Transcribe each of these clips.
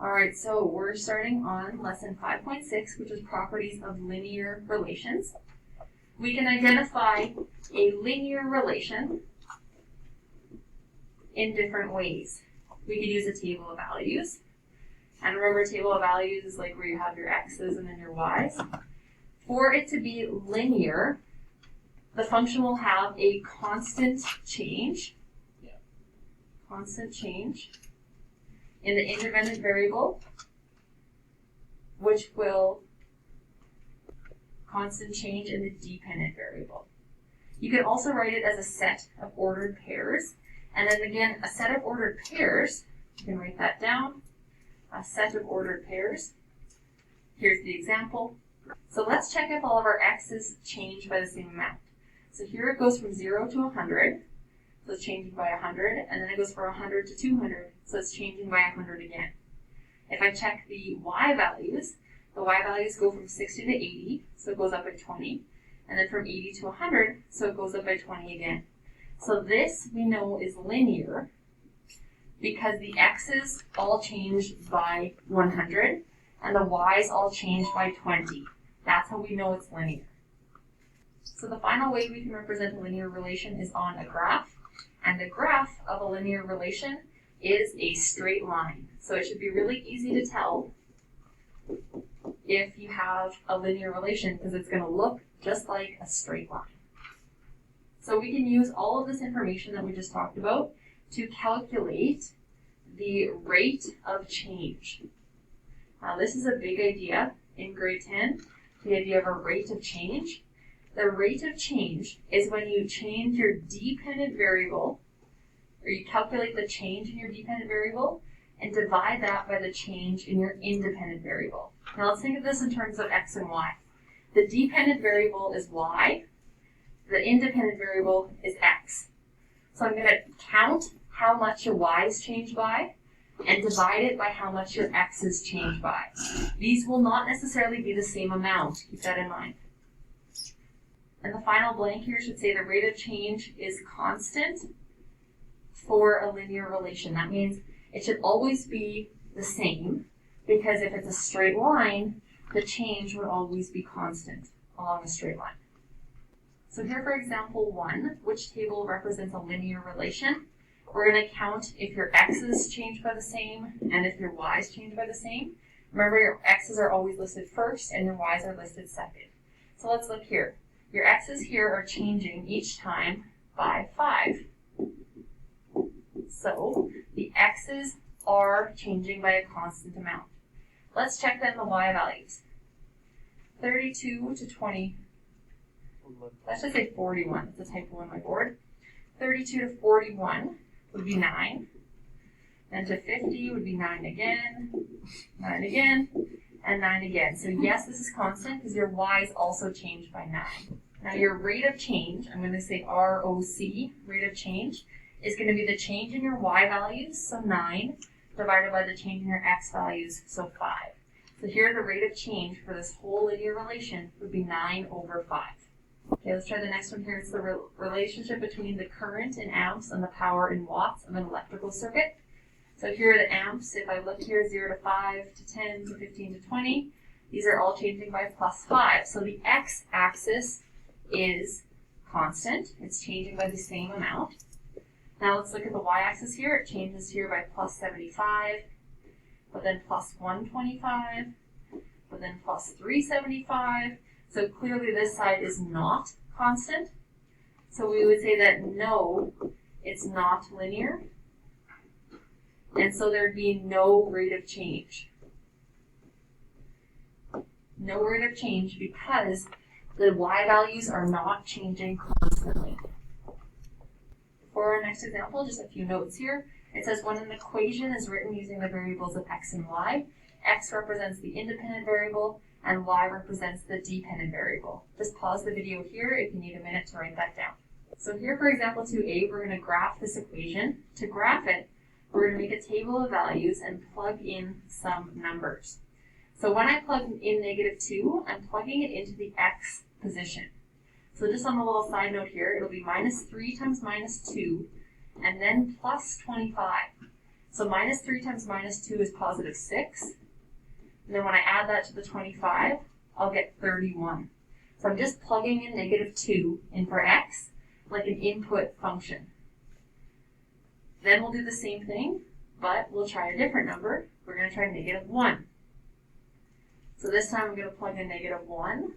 Alright, so we're starting on lesson 5.6, which is properties of linear relations. We can identify a linear relation in different ways. We could use a table of values. And remember, a table of values is like where you have your x's and then your y's. For it to be linear, the function will have a constant change in the independent variable, which will constant change in the dependent variable. You can also write it as a set of ordered pairs. And then again, a set of ordered pairs, you can write that down, a set of ordered pairs. Here's the example. So let's check if all of our x's change by the same amount. So here it goes from 0 to 100. So it's changing by 100, and then it goes from 100 to 200, so it's changing by 100 again. If I check the y values, the y values go from 60 to 80, so it goes up by 20, and then from 80 to 100, so it goes up by 20 again. So this we know is linear because the x's all change by 100, and the y's all change by 20. That's how we know it's linear. So the final way we can represent a linear relation is on a graph. And the graph of a linear relation is a straight line. So it should be really easy to tell if you have a linear relation because it's going to look just like a straight line. So we can use all of this information that we just talked about to calculate the rate of change. Now this is a big idea in grade 10, the idea of a rate of change. The rate of change is when you change your dependent variable, or you calculate the change in your dependent variable, and divide that by the change in your independent variable. Now let's think of this in terms of x and y. The dependent variable is y, the independent variable is x. So I'm going to count how much your y's change by, and divide it by how much your x's change by. These will not necessarily be the same amount, keep that in mind. And the final blank here should say the rate of change is constant for a linear relation. That means it should always be the same because if it's a straight line, the change would always be constant along a straight line. So here for example 1, which table represents a linear relation? We're going to count if your x's change by the same and if your y's change by the same. Remember, your x's are always listed first and your y's are listed second. So let's look here. Your x's here are changing each time by 5. So the x's are changing by a constant amount. Let's check then the y values. 32 to 20. Let's just say 41. That's a typo on my board. 32 to 41 would be 9. Then to 50 would be 9 again, 9 again, and 9 again. So yes, this is constant because your y's also change by 9. Now your rate of change, I'm going to say ROC, rate of change, is going to be the change in your y values, so 9, divided by the change in your x values, so 5. So here the rate of change for this whole linear relation would be 9 over 5. Okay, let's try the next one here. It's the relationship between the current in amps and the power in watts of an electrical circuit. So here are the amps. If I look here, 0 to 5 to 10 to 15 to 20, these are all changing by plus 5. So the x-axis is constant. It's changing by the same amount. Now let's look at the y-axis here. It changes here by plus 75, but then plus 125, but then plus 375. So clearly this side is not constant. So we would say that no, it's not linear. And so there'd be no rate of change. No rate of change because the y values are not changing constantly. For our next example, just a few notes here. It says when an equation is written using the variables of x and y, x represents the independent variable and y represents the dependent variable. Just pause the video here if you need a minute to write that down. So here for example 2a, we're going to graph this equation. To graph it, we're going to make a table of values and plug in some numbers. So when I plug in -2, I'm plugging it into the x position. So just on a little side note here, it'll be -3 times -2, and then plus 25. So minus 3 times minus 2 is positive 6. And then when I add that to the 25, I'll get 31. So I'm just plugging in negative 2 in for x, like an input function. Then we'll do the same thing, but we'll try a different number. We're going to try negative 1. So this time I'm going to plug in negative 1.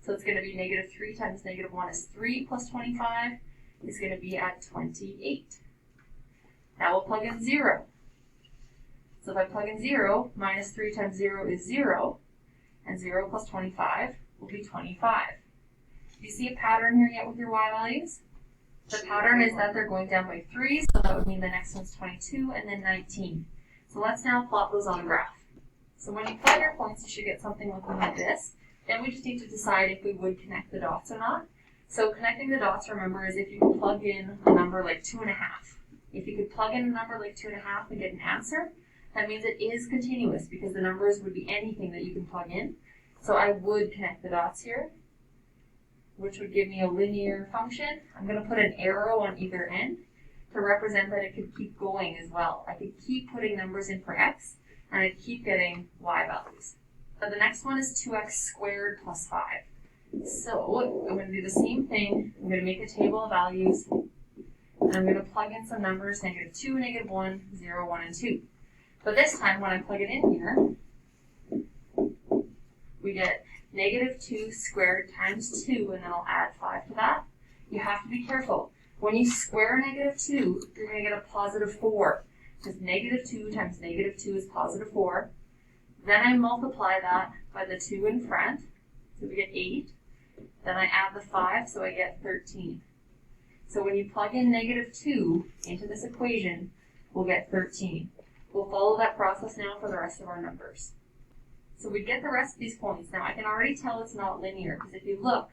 So it's going to be negative 3 times negative 1 is 3 plus 25 is going to be at 28. Now we'll plug in 0. So if I plug in 0, minus 3 times 0 is 0, and 0 plus 25 will be 25. Do you see a pattern here yet with your y values? The pattern is that they're going down by 3, so that would mean the next one's 22 and then 19. So let's now plot those on a graph. So when you plot your points, you should get something looking like this. Then we just need to decide if we would connect the dots or not. So connecting the dots, remember, is if you can plug in a number like 2.5. If you could plug in a number like 2.5 and get an answer, that means it is continuous because the numbers would be anything that you can plug in. So I would connect the dots here, which would give me a linear function. I'm going to put an arrow on either end to represent that it could keep going as well. I could keep putting numbers in for x, and I'd keep getting y values. So the next one is 2x squared plus 5. So I'm going to do the same thing. I'm going to make a table of values, and I'm going to plug in some numbers, negative 2, negative 1, 0, 1, and 2. But this time, when I plug it in here, we get negative 2 squared times 2, and then I'll add 5 to that. You have to be careful. When you square negative 2, you're going to get a positive 4, because negative 2 times negative 2 is positive 4. Then I multiply that by the 2 in front, so we get 8. Then I add the 5, so I get 13. So when you plug in negative 2 into this equation, we'll get 13. We'll follow that process now for the rest of our numbers. So we get the rest of these points. Now I can already tell it's not linear, because if you look,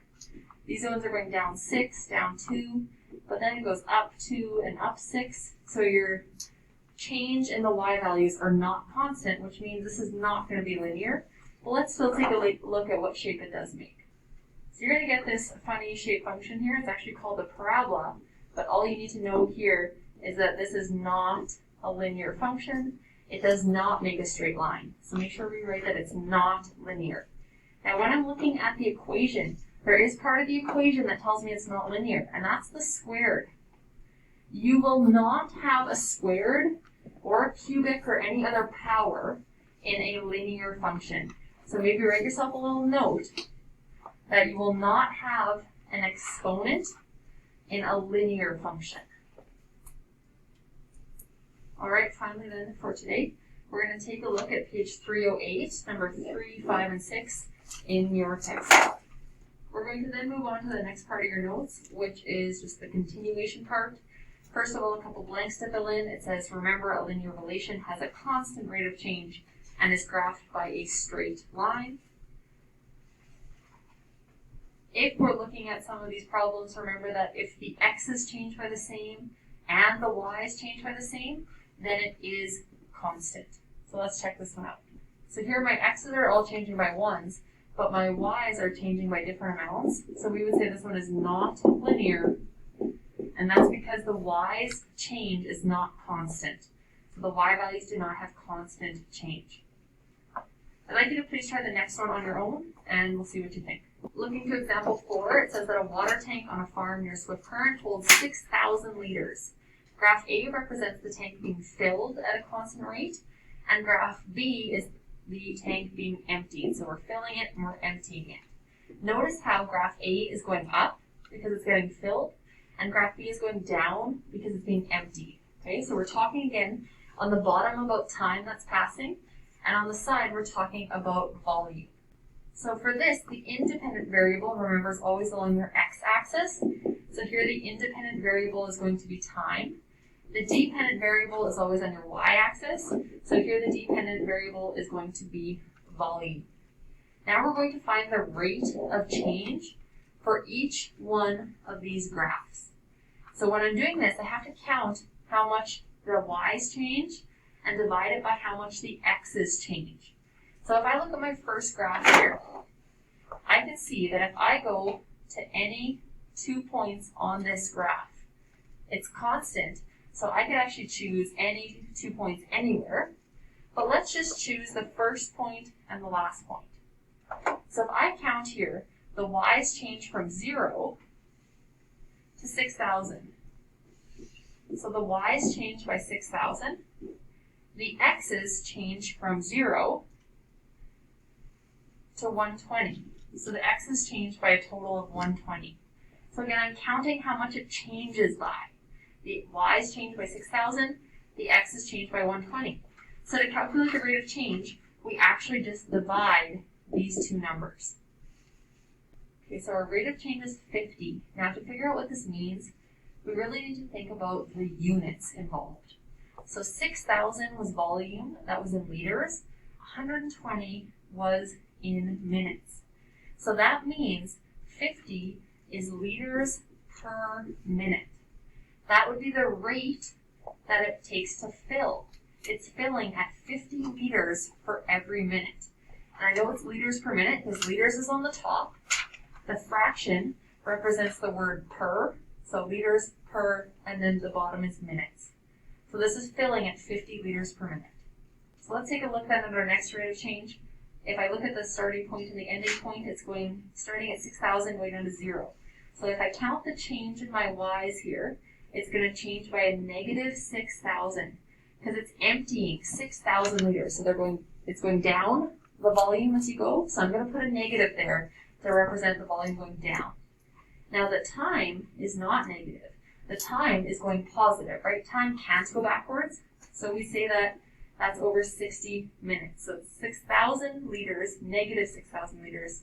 these ones are going down 6, down 2, but then it goes up 2 and up 6. So your change in the y values are not constant, which means this is not going to be linear. But let's still take a look at what shape it does make. So you're going to get this funny shape function here. It's actually called a parabola, but all you need to know here is that this is not a linear function. It does not make a straight line. So make sure we write that it's not linear. Now when I'm looking at the equation, there is part of the equation that tells me it's not linear, and that's the squared. You will not have a squared or a cubic or any other power in a linear function. So maybe write yourself a little note that you will not have an exponent in a linear function. All right, finally then for today, we're going to take a look at page 308, number 3, 5, and 6 in your textbook. We're going to then move on to the next part of your notes, which is just the continuation part. First of all, a couple blanks to fill in. It says, remember, a linear relation has a constant rate of change and is graphed by a straight line. If we're looking at some of these problems, remember that if the x's change by the same and the y's change by the same, then it is constant. So let's check this one out. So here my x's are all changing by 1s, but my y's are changing by different amounts. So we would say this one is not linear, and that's because the y's change is not constant. So the y values do not have constant change. I'd like you to please try the next one on your own, and we'll see what you think. Looking to example 4, it says that a water tank on a farm near Swift Current holds 6,000 liters. Graph A represents the tank being filled at a constant rate, and graph B is the tank being emptied. So we're filling it and we're emptying it. Notice how graph A is going up because it's getting filled, and graph B is going down because it's being emptied. Okay, so we're talking again on the bottom about time that's passing, and on the side we're talking about volume. So for this, the independent variable, remember, is always along your x-axis. So here the independent variable is going to be time. The dependent variable is always on your y-axis. So here the dependent variable is going to be volume. Now we're going to find the rate of change for each one of these graphs. So when I'm doing this, I have to count how much the y's change and divide it by how much the x's change. So if I look at my first graph here, I can see that if I go to any 2 points on this graph, it's constant. So I could actually choose any 2 points anywhere, but let's just choose the first point and the last point. So if I count here, the y's change from 0 to 6,000. So the y's change by 6,000. The x's change from 0 to 120. So the x's change by a total of 120. So again, I'm counting how much it changes by. The y's change by 6,000, the x's change by 120. So to calculate the rate of change, we actually just divide these two numbers. Okay, so our rate of change is 50. Now to figure out what this means, we really need to think about the units involved. So 6,000 was volume, that was in liters. 120 was in minutes. So that means 50 is liters per minute. That would be the rate that it takes to fill. It's filling at 50 liters for every minute. And I know it's liters per minute because liters is on the top. The fraction represents the word per, so liters per, and then the bottom is minutes. So this is filling at 50 liters per minute. So let's take a look then at our next rate of change. If I look at the starting point and the ending point, it's starting at 6,000 going down to 0. So if I count the change in my y's here, it's going to change by a negative 6,000 because it's emptying 6,000 liters. So it's going down the volume as you go. So I'm going to put a negative there to represent the volume going down. Now the time is not negative. The time is going positive, right? Time can't go backwards. So we say that that's over 60 minutes. So it's 6,000 liters, negative 6,000 liters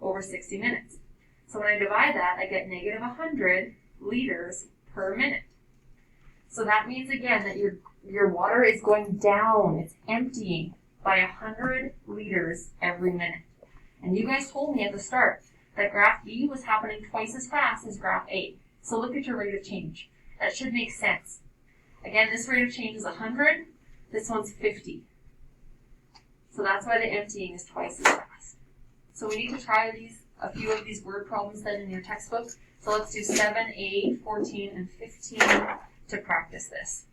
over 60 minutes. So when I divide that, I get negative 100 liters per minute. So that means again that your water is going down. It's emptying by 100 liters every minute. And you guys told me at the start that graph B was happening twice as fast as graph A. So look at your rate of change. That should make sense. Again, this rate of change is 100. This one's 50. So that's why the emptying is twice as fast. So we need to try a few of these word problems then in your textbook. So let's do 7, 8, 14, and 15 to practice this.